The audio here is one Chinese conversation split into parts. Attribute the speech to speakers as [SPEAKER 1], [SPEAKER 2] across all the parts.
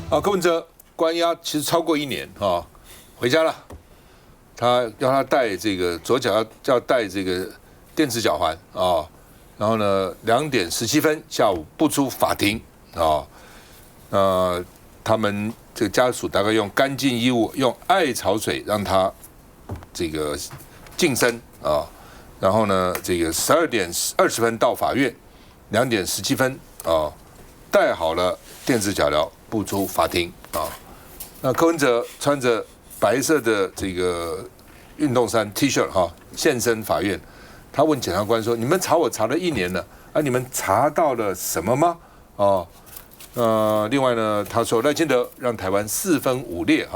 [SPEAKER 1] 柯文哲关押其实超过1年回家了。他要他戴这个左脚要戴这个电子脚环然后呢2点17分下午不出法庭他们这个家属大概用干净衣物、用艾草水让他这个净身然后呢这个12点20分到法院，2点17分戴好了电子脚镣不出法庭那柯文哲穿着白色的这个运动衫 T 恤现身法院。他问检察官说：“你们查我查了1年了，你们查到了什么吗？”另外呢，他说赖清德让台湾4分5裂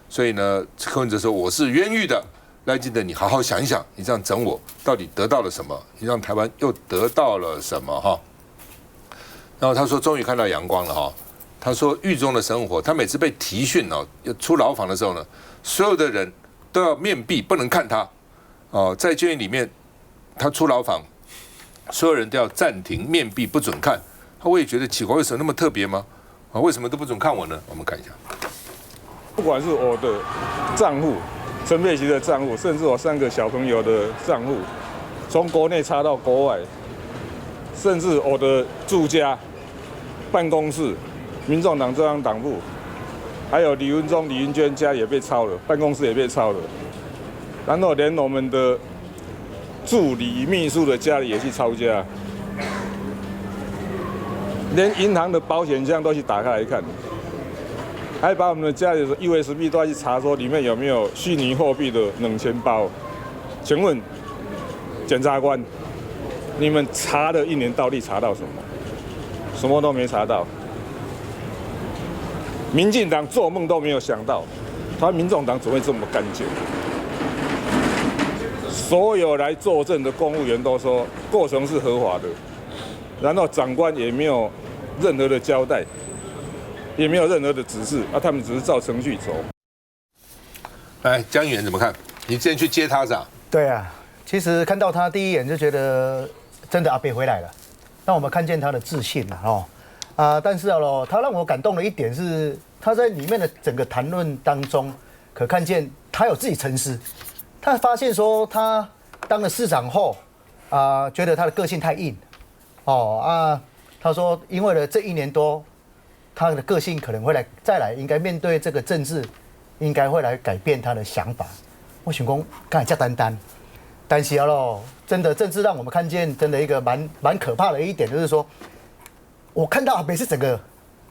[SPEAKER 1] 所以呢，柯文哲说我是冤狱的。赖清德，你好好想一想，你这样整我，到底得到了什么？你让台湾又得到了什么然后他说，终于看到阳光了他说狱中的生活，他每次被提讯要出牢房的时候呢，所有的人都要面壁，不能看他在监狱里面，他出牢房，所有人都要暂停面壁，不准看。我也觉得奇怪，为什么那么特别吗？为什么都不准看我呢？我们看一下，
[SPEAKER 2] 不管是我的账户、陈佩琪的账户，甚至我3个小朋友的账户，从国内查到国外，甚至我的住家、办公室、民众党中央党部，还有李文忠、李云娟家也被抄了，办公室也被抄了，然后连我们的助理秘书的家里也去抄家，连银行的保险箱都去打开来看，还把我们的家里的 USB 都要去查，说里面有没有虚拟货币的冷钱包。请问检察官，你们查了1年，到底查到什么？什么都没查到。民进党做梦都没有想到，民众党怎么会这么干净？所有来作证的公务员都说过程是合法的，然后长官也没有任何的交代，也没有任何的指示他们只是照程序走。
[SPEAKER 1] 来，江议员怎么看？你之前去接他是吧？
[SPEAKER 3] 对啊，其实看到他第一眼就觉得真的阿北回来了，让我们看见他的自信了但是他让我感动的一点是，他在里面的整个谈论当中，可看见他有自己沉思。他发现说，他当了市长后，觉得他的个性太硬，他说，因为了这1年多，他的个性可能会再来，应该面对这个政治，应该会来改变他的想法。我想说，刚才叫但是真的政治让我们看见真的一个蛮可怕的一点，就是说，我看到阿北是整个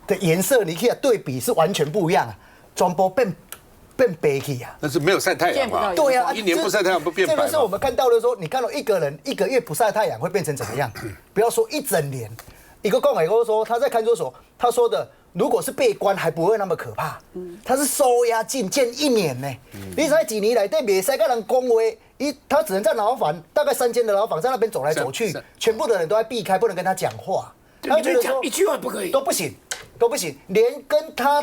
[SPEAKER 3] 的颜色，你可以对比是完全不一样全部变白去
[SPEAKER 1] 那是没有晒太阳嘛？
[SPEAKER 3] 对啊
[SPEAKER 1] ，1年不晒太阳不变白吗？
[SPEAKER 3] 这个是我们看到的说，你看到一个人1个月不晒太阳会变成怎么样？不要说1整年，一个共委会说他在看守所，他说的如果是被关还不会那么可怕，他是收押禁见1年呢。你在几年来对别塞个人恭维，他只能在牢房，大概3间的牢房，在那边走来走去，全部的人都在避开，不能跟他讲话。
[SPEAKER 4] 他觉得说1句话不可以，
[SPEAKER 3] 都不行，连跟他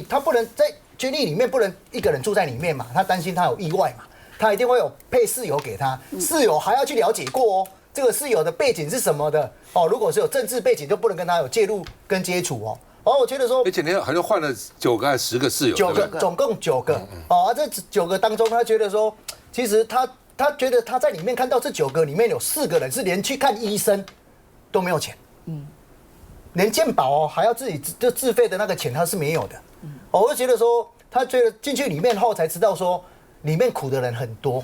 [SPEAKER 3] 他不能在监狱里面不能1个人住在里面嘛，他担心他有意外嘛，他一定会有配室友给他，室友还要去了解过这个室友的背景是什么的如果是有政治背景，就不能跟他有介入跟接触我觉得说，
[SPEAKER 1] 而且你好像换了9个还是10个室友
[SPEAKER 3] ，9个，总共9个这9个当中，他觉得说，其实他觉得他在里面看到这9个里面有4个人是连去看医生都没有钱，连健保还要自己就自费的那个钱他是没有的，我就觉得说，他觉得进去里面后才知道说，里面苦的人很多，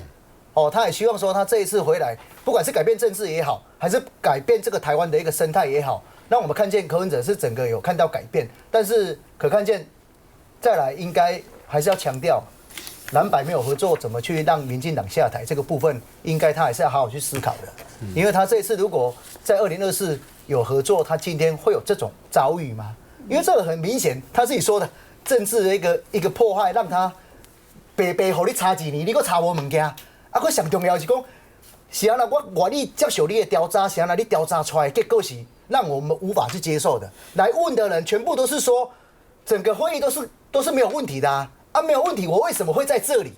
[SPEAKER 3] 他也希望说他这一次回来，不管是改变政治也好，还是改变这个台湾的一个生态也好，让我们看见柯文哲是整个有看到改变，但是可看见再来应该还是要强调，蓝白没有合作，怎么去让民进党下台这个部分，应该他还是要好好去思考的，因为他这一次如果在2024有合作，他今天会有这种遭遇吗？因为这个很明显，他自己说的政治的一个破坏，让他白给你查几年，你搁查无物件，佫上重要是讲，是啊，我愿意接受你的调查，是啊，你调查出来的结果是让我们无法去接受的。来问的人全部都是说，整个会议都是没有问题的没有问题，我为什么会在这里？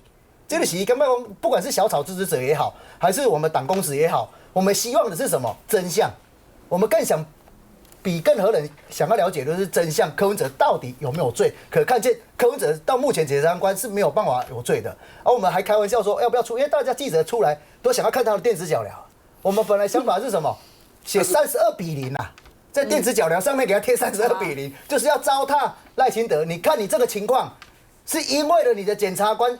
[SPEAKER 3] 这个是根本不管是小草支持者也好，还是我们党公子也好，我们希望的是什么？真相。我们更想比任何人想要了解的是真相，柯文哲到底有没有罪？可看见柯文哲到目前检察官是没有办法有罪的。而我们还开玩笑说要不要出，因为大家记者出来都想要看他的电子脚镣。我们本来想法是什么？写32-0啊，在电子脚镣上面给他贴32-0，就是要糟蹋赖清德。你看你这个情况，是因为了你的检察官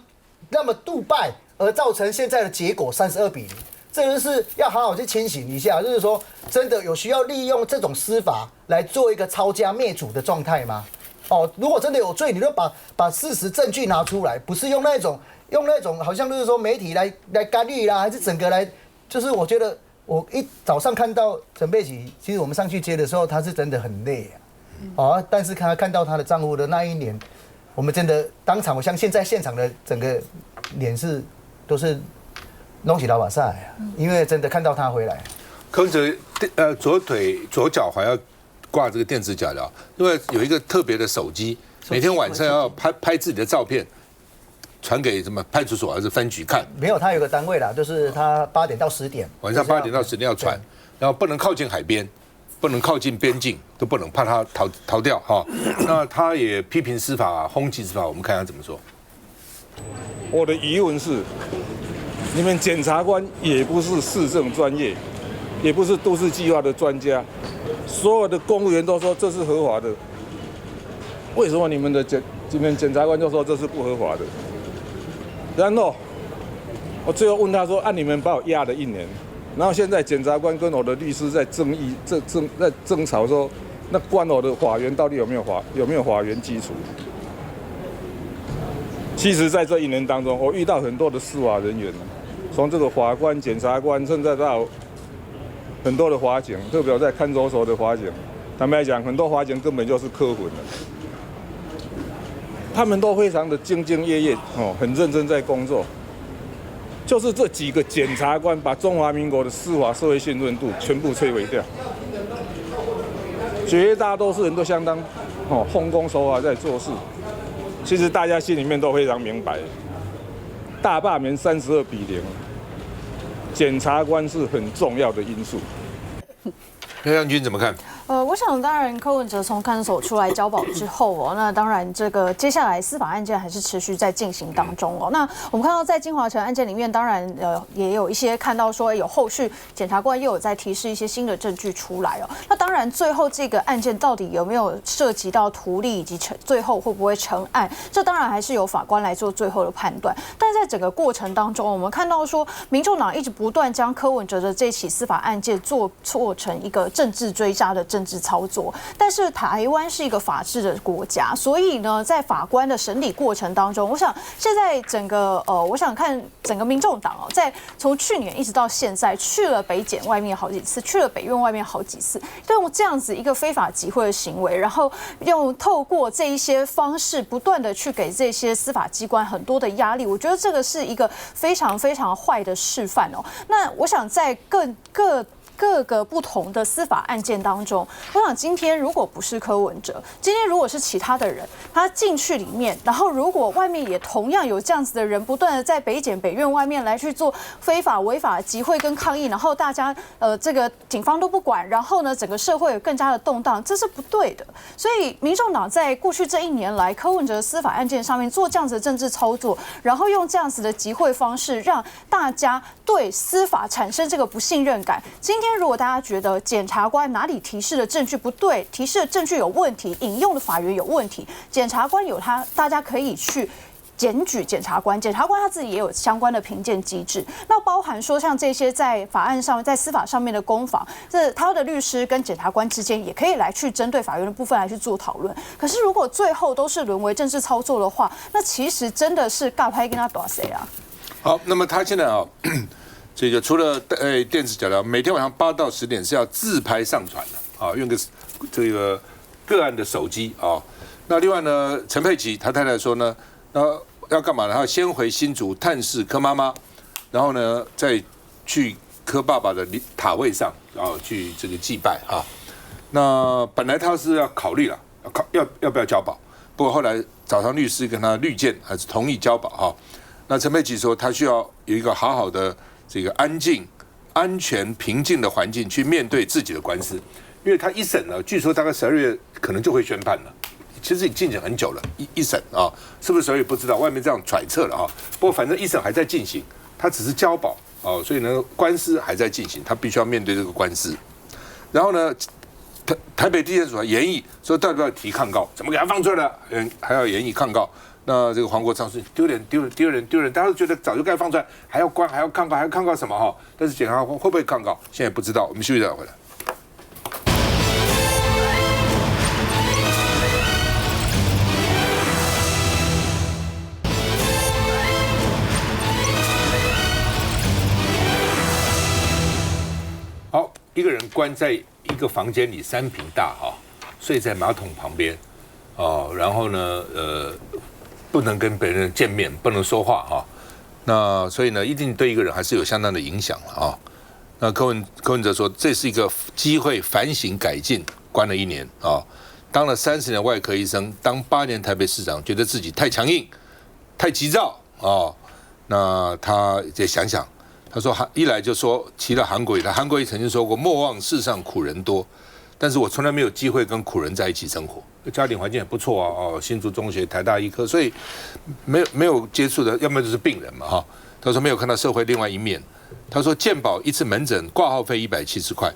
[SPEAKER 3] 那么杜拜而造成现在的结果32-0。这就是要好好去清醒一下，就是说，真的有需要利用这种司法来做一个抄家灭族的状态吗？哦，如果真的有罪，你就把事实证据拿出来，不是用那种好像就是说媒体来干预啦，还是整个来，就是我觉得我一早上看到陈佩琪，其实我们上去接的时候，他是真的很累啊，哦，但是他看到他的丈夫的那一年，我们真的当场，我相信在现场的整个脸都是。弄起老把赛啊！因为真的看到他回来，
[SPEAKER 1] 柯文哲左脚踝要挂这个电子脚镣，因为有一个特别的手机，每天晚上要拍自己的照片，传给什么派出所还是分局看？
[SPEAKER 3] 没有，他有个单位啦，就是他8点到10点，
[SPEAKER 1] 晚上8点到10点要传，然后不能靠近海边，不能靠近边境，都不能，怕他逃掉哈。那他也批评司法轰击司法，我们看他怎么说。
[SPEAKER 2] 我的疑问是。你们检察官也不是市政专业，也不是都市计划的专家，所有的公务员都说这是合法的，为什么你们检察官就说这是不合法的？然后我最后问他说：“你们把我压了1年，然后现在检察官跟我的律师在争吵说，那关我的法源到底有没有法源基础？”其实，在这1年当中，我遇到很多的司法人员。从这个法官、检察官，甚至到很多的法警，特别在看守所的法警，坦白讲，很多法警根本就是科混的，他们都非常的兢兢业业，很认真在工作。就是这几个检察官把中华民国的司法社会信任度全部摧毁掉，绝大多数人都相当奉公守法在做事。其实大家心里面都非常明白。大罢免32-0，检察官是很重要的因素。
[SPEAKER 1] 廖将军怎么看？
[SPEAKER 5] 我想当然柯文哲从看守出来交保之后哦，那当然这个接下来司法案件还是持续在进行当中哦。那我们看到在金华城案件里面，当然也有一些看到说有后续检察官又有在提示一些新的证据出来哦。那当然最后这个案件到底有没有涉及到图利以及最后会不会成案，这当然还是由法官来做最后的判断。但是在整个过程当中，我们看到说民众党一直不断将柯文哲的这起司法案件做成一个政治追杀的政治操作，但是台湾是一个法治的国家，所以呢，在法官的审理过程当中，我想现在整个我想看整个民众党哦，在从去年一直到现在，去了北检外面好几次，去了北院外面好几次，都用这样子一个非法集会的行为，然后透过这一些方式，不断的去给这些司法机关很多的压力，我觉得这个是一个非常非常坏的示范哦。那我想在各个不同的司法案件当中，我想今天如果不是柯文哲，今天如果是其他的人，他进去里面，然后如果外面也同样有这样子的人，不断的在北检北院外面来去做非法违法的集会跟抗议，然后大家这个警方都不管，然后呢整个社会有更加的动荡，这是不对的。所以民众党在过去这1年来，柯文哲司法案件上面做这样子的政治操作，然后用这样子的集会方式，让大家对司法产生这个不信任感。今天如果大家觉得检察官哪里提示的证据不对，提示的证据有问题，引用的法源有问题，检察官有大家可以去检举检察官，检察官他自己也有相关的评鉴机制。那包含说像这些在法案上、在司法上面的攻防，这他的律师跟检察官之间也可以来去针对法院的部分来去做讨论。可是如果最后都是沦为政治操作的话，那其实真的是尬拍跟他打谁啊？
[SPEAKER 1] 好，那么他现在啊。这个除了电子脚镣，每天晚上8到10点是要自拍上传的啊，用个案的手机啊。那另外呢，陈佩琪他太太说呢，要干嘛呢？他要先回新竹探视柯妈妈，然后呢再去柯爸爸的塔位上，然后去这个祭拜啊。那本来他是要考虑了，要不要交保，不过后来找上律师跟他律见，还是同意交保哈。那陈佩琪说，他需要有一个好好的这个安静、安全、平静的环境去面对自己的官司，因为他一审呢，据说大概12月可能就会宣判了。其实已经进行很久了，一审啊，是不是12月不知道，外面这样揣测了啊。不过反正一审还在进行，他只是交保哦，所以呢，官司还在进行，他必须要面对这个官司。然后呢，台北地检署还研议说，到底要提抗告，怎么给他放出来了？还要研议抗告。那这个黄国昌说丢脸，大家都觉得早就该放出来，还要关，还要抗告，还要抗告什么哈？但是检察官会不会抗告，现在不知道。我们休息再回来。好，一个人关在一个房间里3坪大哈，睡在马桶旁边，哦，然后呢，不能跟别人见面，不能说话哈。那所以呢，一定对一个人还是有相当的影响了啊。那柯文哲说，这是一个机会反省改进，关了1年啊，当了30年外科医生，当8年台北市长，觉得自己太强硬、太急躁啊。那他也想想。他说：“一来就说提了韩国瑜，韩国瑜曾经说过，莫忘世上苦人多，但是我从来没有机会跟苦人在一起生活，家庭环境也不错啊，哦，新竹中学、台大医科，所以没有接触的，要么就是病人嘛哈。他说没有看到社会另外一面。他说健保一次门诊挂号费170块，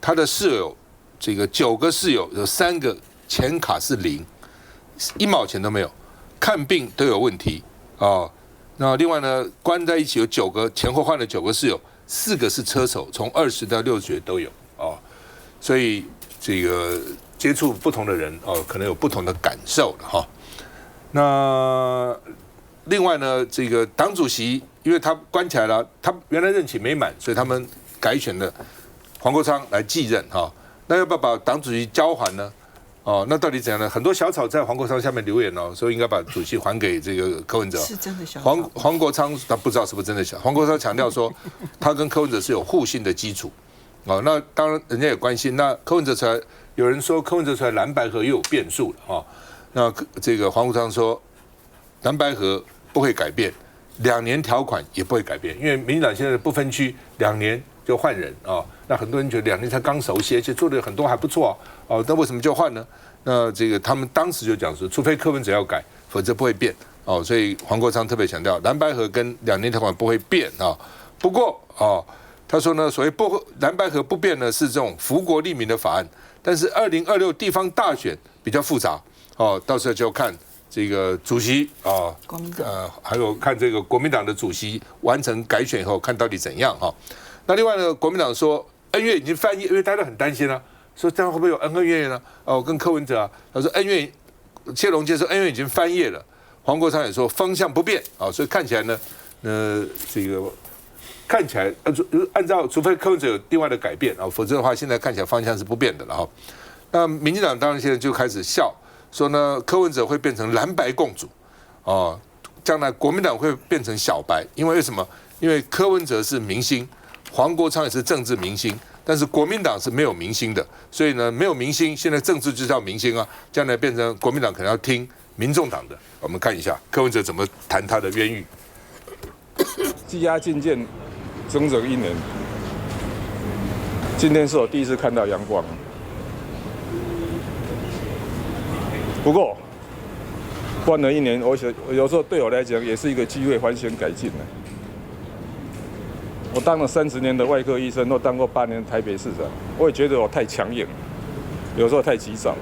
[SPEAKER 1] 他的室友这个9个室友有3个钱卡是0，1毛钱都没有，看病都有问题哦。”那另外呢，关在一起有9个，前后换了9个室友，4个是车手，从20到60都有哦，所以这个接触不同的人哦，可能有不同的感受了哈。那另外呢，这个党主席，因为他关起来了，他原来任期没满，所以他们改选了黄国昌来继任哈。那要不要把党主席交还呢？哦，那到底怎样呢？很多小草在黄国昌下面留言哦，说应该把主席还给这个柯文哲。
[SPEAKER 6] 是真的小草。
[SPEAKER 1] 黄国昌他不知道是不是真的小。黄国昌强调说，他跟柯文哲是有互信的基础。哦，那当然人家也关心。那柯文哲出来，有人说柯文哲出来蓝白合又有变数了哦。那这个黄国昌说，蓝白合不会改变，2年条款也不会改变，因为民进党现在的不分区2年就换人啊。那很多人觉得2年才刚熟悉，而且做的很多还不错哦。那为什么就换呢？那这个他们当时就讲说，除非柯文哲要改，否则不会变哦。所以黄国昌特别强调，蓝白合跟2年条款不会变啊。不过哦，他说呢，所谓蓝白合不变呢，是这种福国利民的法案，但是2026地方大选比较复杂哦，到时候就看这个主席啊，还有看这个国民党的主席完成改选以后，看到底怎样哈。那另外呢，国民党说恩怨已经翻页，因为大家都很担心啊。说这样会不会有恩恩怨怨呢？哦，跟柯文哲啊，他说恩怨，谢龙介说恩怨已经翻页了。黄国昌也说方向不变啊，所以看起来呢，这个看起来按照除非柯文哲有另外的改变啊，否则的话，现在看起来方向是不变的了哈。那民进党当然现在就开始笑说呢，柯文哲会变成蓝白共主哦，将来国民党会变成小白，因为什么？因为柯文哲是明星，黄国昌也是政治明星。但是国民党是没有明星的，所以呢，没有明星，现在政治就叫明星啊，将来变成国民党可能要听民众党的。我们看一下柯文哲怎么谈他的冤狱。
[SPEAKER 2] 羁押禁见整整1年，今天是我第一次看到阳光。不过关了1年，有时候对我来讲也是一个机会反省改进的。我当了30年的外科医生，都当过8年台北市长，我也觉得我太强硬，有时候太急躁。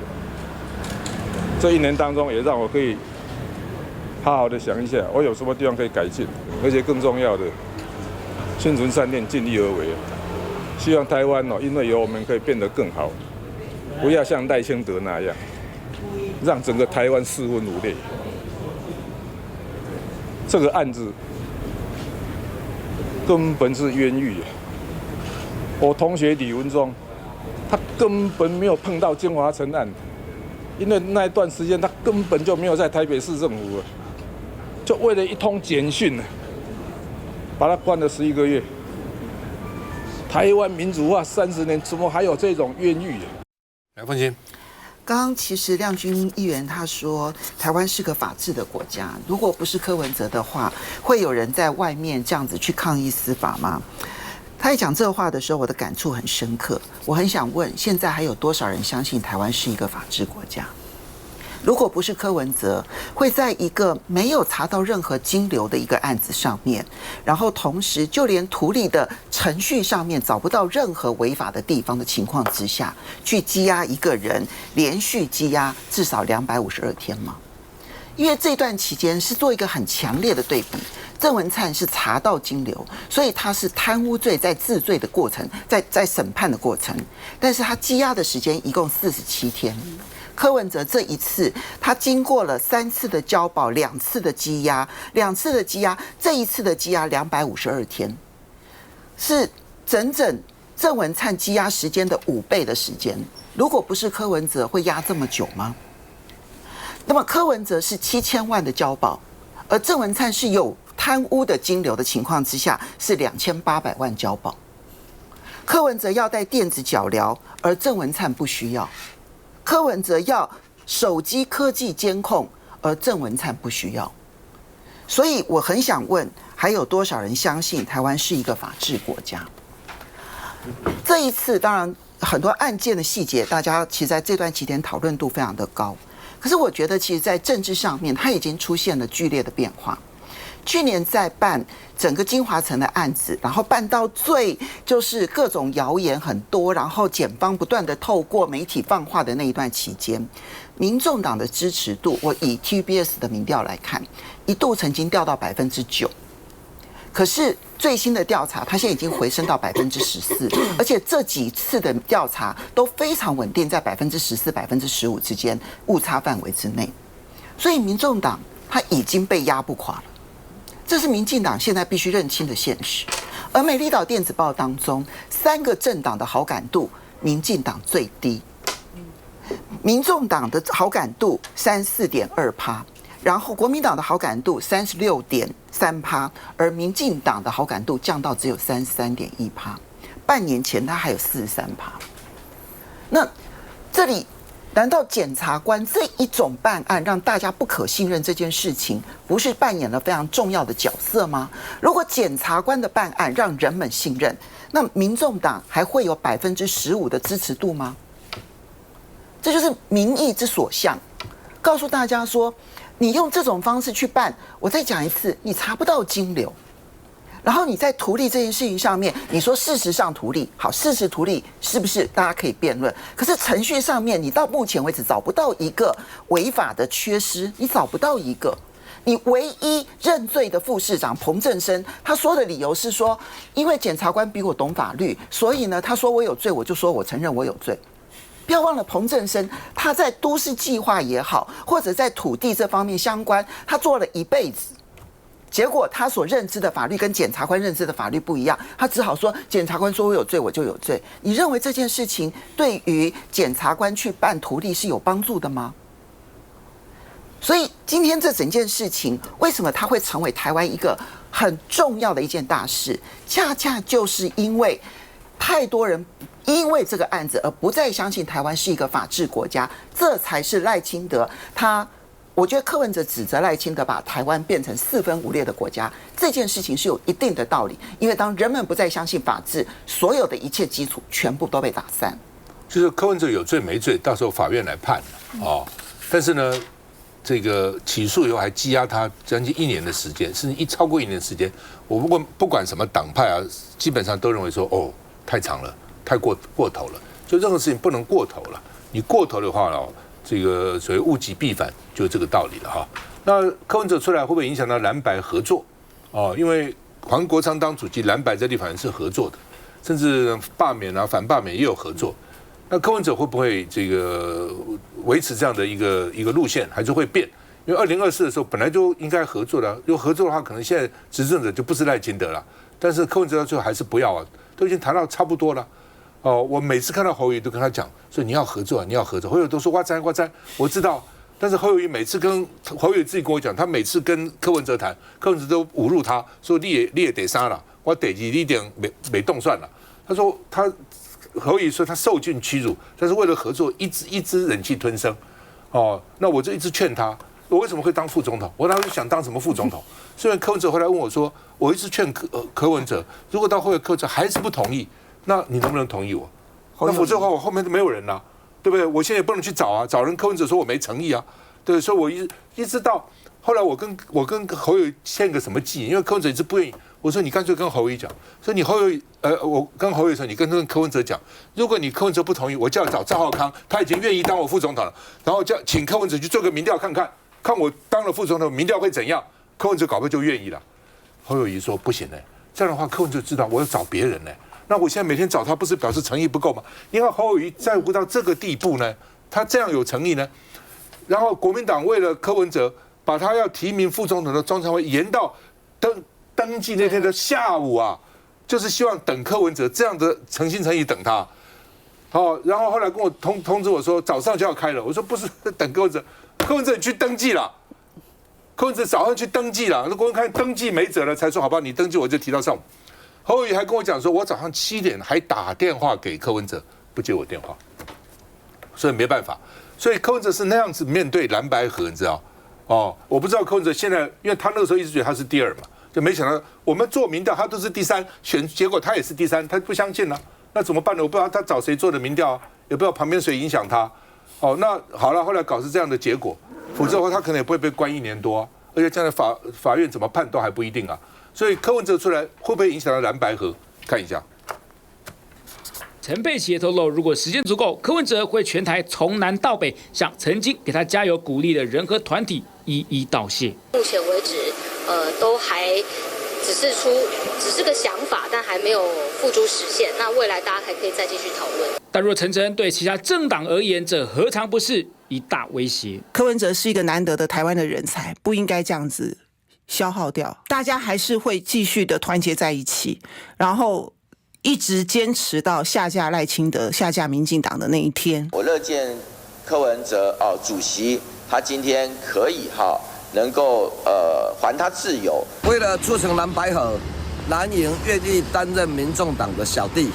[SPEAKER 2] 这1年当中，也让我可以好好的想一下，我有什么地方可以改进，而且更重要的，心存善念，尽力而为。希望台湾因为有我们可以变得更好，不要像赖清德那样，让整个台湾四分五裂。这个案子根本是冤狱。我同学李文忠，他根本没有碰到金华城案，因为那一段时间他根本就没有在台北市政府，就为了一通简讯，把他关了11个月。台湾民主化30年，怎么还有这种冤狱？
[SPEAKER 1] 来，凤清。
[SPEAKER 6] 刚刚其实亮君议员他说，台湾是个法治的国家，如果不是柯文哲的话，会有人在外面这样子去抗议司法吗？他在讲这话的时候，我的感触很深刻。我很想问，现在还有多少人相信台湾是一个法治国家？如果不是柯文哲，会在一个没有查到任何金流的一个案子上面，然后同时就连图利的程序上面找不到任何违法的地方的情况之下，去羁押一个人，连续羁押至少252天吗？因为这段期间是做一个很强烈的对比，郑文灿是查到金流，所以他是贪污罪在治罪的过程，在审判的过程，但是他羁押的时间一共47天。柯文哲这一次，他经过了3次的交保，2次的羁押，2次的羁押，这一次的羁押252天，是整整郑文灿羁押时间的5倍的时间。如果不是柯文哲，会押这么久吗？那么柯文哲是7000万的交保，而郑文灿是有贪污的金流的情况之下是2800万交保。柯文哲要带电子脚镣，而郑文灿不需要。柯文哲要手机科技监控，而郑文灿不需要。所以我很想问，还有多少人相信台湾是一个法治国家？这一次当然很多案件的细节，大家其实在这段期间讨论度非常的高。可是我觉得，其实，在政治上面，它已经出现了剧烈的变化。去年在办整个金华城的案子，然后办到最就是各种谣言很多，然后检方不断的透过媒体放话的那一段期间，民众党的支持度，我以 TVBS 的民调来看，一度曾经掉到9%。可是最新的调查，它现在已经回升到14%，而且这几次的调查都非常稳定在14%、15%之间误差范围之内，所以民众党它已经被压不垮了，这是民进党现在必须认清的现实。而美丽岛电子报当中，3个政党的好感度，民进党最低，民众党的好感度34.2%。然后国民党的好感度36.3%，而民进党的好感度降到只有33.1%，半年前它还有43%。那这里难道检察官这一种办案让大家不可信任这件事情，不是扮演了非常重要的角色吗？如果检察官的办案让人们信任，那民众党还会有15%的支持度吗？这就是民意之所向，告诉大家说，你用这种方式去办，我再讲一次，你查不到金流。然后你在图利这件事情上面，你说事实上图利，好，事实图利是不是大家可以辩论？可是程序上面，你到目前为止找不到一个违法的缺失，你找不到一个。你唯一认罪的副市长彭正生，他说的理由是说，因为检察官比我懂法律，所以呢，他说我有罪，我就说我承认我有罪。不要忘了，彭正生他在都市计划也好，或者在土地这方面相关，他做了一辈子，结果他所认知的法律跟检察官认知的法律不一样，他只好说检察官说我有罪，我就有罪。你认为这件事情对于检察官去办图利是有帮助的吗？所以今天这整件事情，为什么它会成为台湾一个很重要的一件大事？恰恰就是因为太多人因为这个案子而不再相信台湾是一个法治国家，这才是赖清德我觉得柯文哲指责赖清德把台湾变成4分5裂的国家，这件事情是有一定的道理。因为当人们不再相信法治，所有的一切基础全部都被打散。
[SPEAKER 1] 就是柯文哲有罪没罪，到时候法院来判哦。但是呢，这个起诉以后还羁押他将近1年的时间，甚至超过1年的时间。我不管什么党派啊，基本上都认为说，哦，太长了，太过头了。就任何事情不能过头了，你过头的话哦，这个所谓物极必反，就是这个道理了哈。那柯文哲出来会不会影响到蓝白合作？哦，因为黄国昌当主席，蓝白在立法院是合作的，甚至罢免啊、反罢免也有合作。那柯文哲会不会这个维持这样的一个路线，还是会变？因为2024的时候本来就应该合作的，如果合作的话，可能现在执政者就不是赖清德了。但是柯文哲到最后还是不要啊，都已经谈到差不多了。哦，我每次看到侯友宜都跟他讲，说你要合作，你要合作。侯友宜都说我知，我知道。但是侯友宜每次跟侯友宜自己跟我讲，他每次跟柯文哲谈，柯文哲都侮辱他，说你也得杀了，我得你点没动算了。他说侯友宜说他受尽屈辱，但是为了合作一直忍气吞声。哦，那我就一直劝他，我为什么会当副总统？我当时想当什么副总统？虽然柯文哲后来问我说，我一直劝柯文哲，如果到后来柯文哲还是不同意，那你能不能同意我？那否则的话，我后面都没有人了，对不对？我现在也不能去找啊，找人柯文哲说我没诚意啊，对，所以我一直到后来我跟侯友宜签个什么记，因为柯文哲一直不愿意，我说你干脆跟侯友宜讲，说你侯友宜我跟侯友宜说，你跟柯文哲讲，如果你柯文哲不同意，我就要找赵少康，他已经愿意当我副总统了，然后叫请柯文哲去做个民调看看我当了副总统民调会怎样，柯文哲搞不好就愿意了。侯友宜说不行呢，这样的话柯文哲知道我要找别人呢。那我现在每天找他，不是表示诚意不够吗？你看侯友宜在乎到这个地步呢，他这样有诚意呢。然后国民党为了柯文哲，把他要提名副总统的中常会延到登记那天的下午啊，就是希望等柯文哲这样的诚心诚意等他。好，然后后来跟我通知我说早上就要开了，我说不是等柯文哲，柯文哲你去登记了，柯文哲早上去登记了，那国民看登记没辙了，才说好吧，你登记我就提到上午。侯友宜还跟我讲说，我早上7点还打电话给柯文哲，不接我电话，所以没办法。所以柯文哲是那样子面对蓝白合，你知道？哦，我不知道柯文哲现在，因为他那个时候一直觉得他是第2嘛，就没想到我们做民调他都是第3，结果他也是第3，他不相信呢，那怎么办呢？我不知道他找谁做的民调，也不知道旁边谁影响他。哦，那好了，后来搞是这样的结果，否则的话他可能也不会被关1年多，而且将来法院怎么判都还不一定啊。所以柯文哲出来会不会影响到蓝白合？看一下。
[SPEAKER 4] 陈佩琪也透露，如果时间足够，柯文哲会全台从南到北向曾经给他加油鼓励的人和团体一一道谢。
[SPEAKER 7] 目前为止，都还只是个想法，但还没有付诸实现。那未来大家还可以再继续讨论。
[SPEAKER 4] 但若陈诚对其他政党而言，这何尝不是一大威胁？
[SPEAKER 8] 柯文哲是一个难得的台湾的人才，不应该这样子消耗掉。大家还是会继续的团结在一起，然后一直坚持到下架赖清德、下架民进党的那一天。
[SPEAKER 9] 我乐见柯文哲主席他今天可以能够还他自由。
[SPEAKER 10] 为了促成蓝白合，蓝营愿意担任民众党的小弟，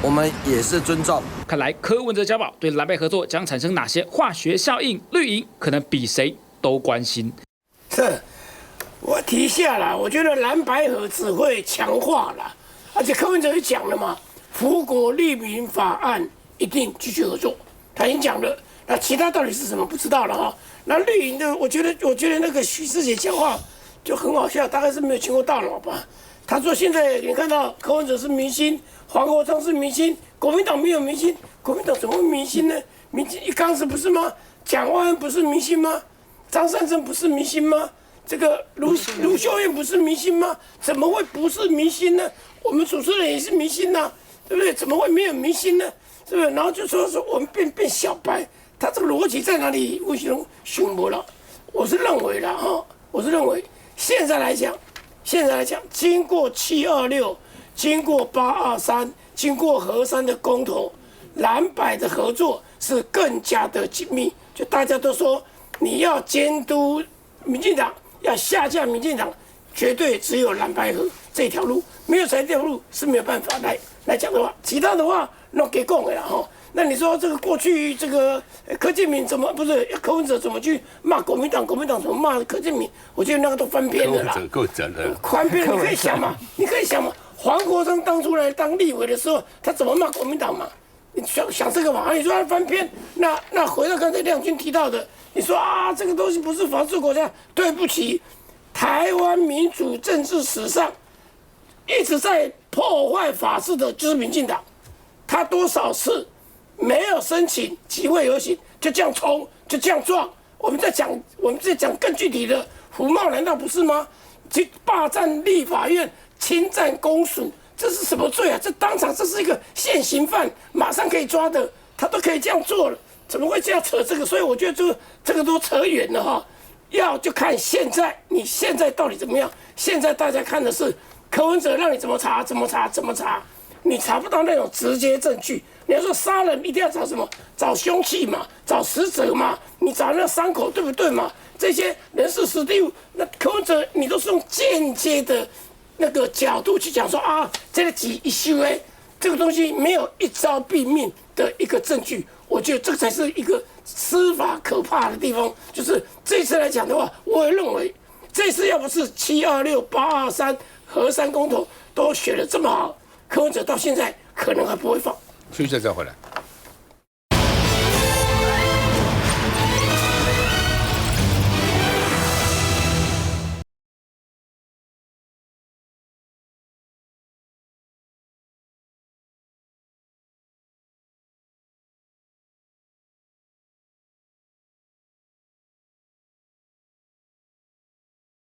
[SPEAKER 10] 我们也是尊重。
[SPEAKER 4] 看来柯文哲交保对蓝白合作将产生哪些化学效应，绿营可能比谁都关心。
[SPEAKER 11] 是，我提下来，我觉得蓝白合只会强化了。而且柯文哲也讲了嘛，福国利民法案一定继续合作，他已经讲了。那其他到底是什么不知道了哈。那绿营的，我觉得那个许世杰讲话就很好笑，大概是没有经过大脑吧。他说现在你看到柯文哲是明星，黄国昌是明星，国民党没有明星，国民党怎么会明星呢？刚是不是吗？蒋万安不是明星吗？张善政不是明星吗？这个卢秀燕不是明星吗？怎么会不是明星呢？我们主持人也是明星呐，对不对？怎么会没有明星呢？是不是？然后就说我们变小白，他这个逻辑在哪里？为什么想不了？我是认为啦哈，我是认为现在来讲，经过726，经过823，经过核3的公投，蓝白的合作是更加的紧密。就大家都说你要监督民进党，要下架民进党，绝对只有蓝白合这条路。没有这条路是没有办法来讲的话，其他的话那给讲的啦哈。那你说这个过去这个柯建铭怎么不是柯文哲怎么去骂国民党，国民党怎么骂柯建铭？我觉得那个都翻篇了啦。
[SPEAKER 1] 够整了。
[SPEAKER 11] 翻篇，你可以想嘛，黄国昌当初来当立委的时候，他怎么骂国民党嘛？你想这个嘛？你说他翻篇，那回到刚才亮君提到的，你说这个东西不是法治国家，对不起，台湾民主政治史上。一直在破坏法治的就是民进党，他多少次没有申请集会游行，就这样冲，就这样撞。我们在讲更具体的，胡茂难道不是吗？去霸占立法院，侵占公署，这是什么罪啊？这当场这是一个现行犯，马上可以抓的，他都可以这样做了，怎么会这样扯这个？所以我觉得这个都扯远了哈。要就看你现在到底怎么样？现在大家看的是。柯文哲让你怎么查，你查不到那种直接证据。你要说杀人一定要找什么？找凶器嘛，找死者嘛，你找那伤口对不对嘛？这些人事实地物，那柯文哲你都是用间接的那个角度去讲说这个一修这个东西没有一招毙命的一个证据。我觉得这个才是一个司法可怕的地方，就是这次来讲的话，我也认为这次要不是726、823合3公投都选得这么好，柯文哲到现在可能还不会放。
[SPEAKER 1] 休息一下再回来。